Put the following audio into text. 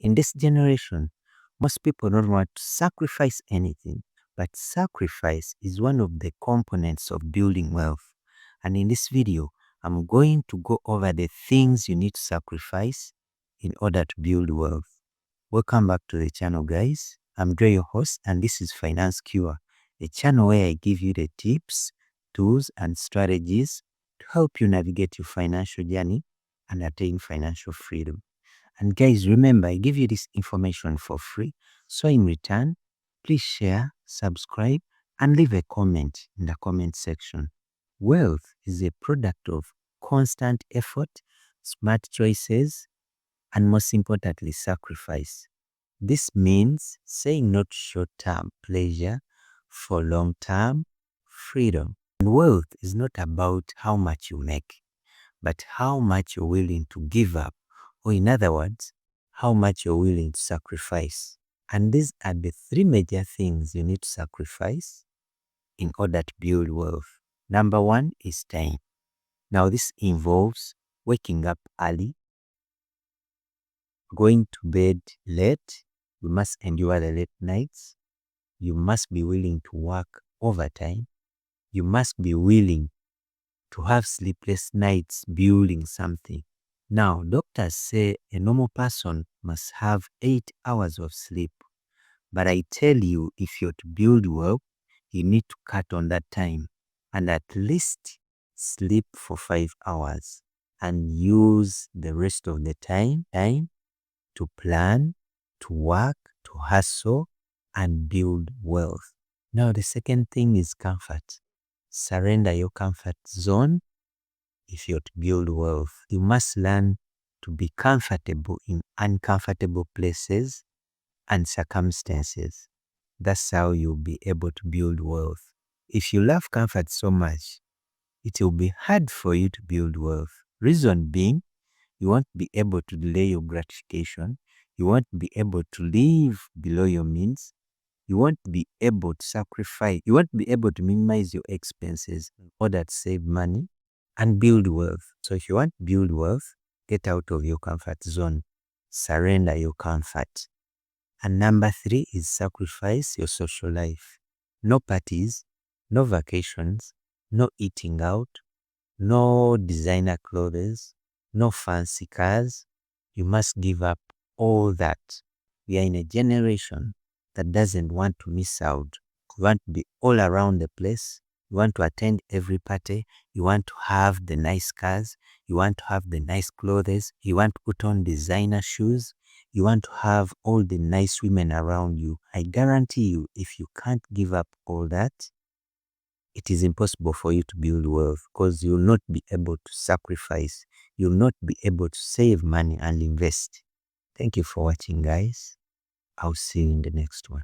In this generation, most people don't want to sacrifice anything, but sacrifice is one of the components of building wealth. And in this video, I'm going to go over the things you need to sacrifice in order to build wealth. Welcome back to the channel, guys. I'm Dre, your host, and this is Finance Cure, a channel where I give you the tips, tools, and strategies to help you navigate your financial journey and attain financial freedom. And guys, remember, I give you this information for free. So in return, please share, subscribe, and leave a comment in the comment section. Wealth is a product of constant effort, smart choices, and most importantly, sacrifice. This means saying no to short-term pleasure for long-term freedom. And wealth is not about how much you make, but how much you're willing to give up, or in other words, how much you're willing to sacrifice. And these are the three major things you need to sacrifice in order to build wealth. Number one is time. Now this involves waking up early, going to bed late. You must endure the late nights. You must be willing to work overtime. You must be willing to have sleepless nights building something. Now, doctors say a normal person must have 8 hours of sleep. But I tell you, if you're to build wealth, you need to cut on that time and at least sleep for 5 hours and use the rest of the time to plan, to work, to hustle, and build wealth. Now, the second thing is comfort. Surrender your comfort zone if you're to build wealth. You must learn to be comfortable in uncomfortable places and circumstances. That's how you'll be able to build wealth. If you love comfort so much, it will be hard for you to build wealth. Reason being, you won't be able to delay your gratification. You won't be able to live below your means. You won't be able to sacrifice. You won't be able to minimize your expenses in order to save money and build wealth. So if you want to build wealth, get out of your comfort zone. Surrender your comfort. And number three is sacrifice your social life. No parties, no vacations, no eating out, no designer clothes, no fancy cars. You must give up all that. We are in a generation that doesn't want to miss out. You want to be all around the place. You want to attend every party. You want to have the nice cars. You want to have the nice clothes. You want to put on designer shoes. You want to have all the nice women around you. I guarantee you, if you can't give up all that, it is impossible for you to build wealth because you'll not be able to sacrifice. You'll not be able to save money and invest. Thank you for watching, guys. I'll see you in the next one.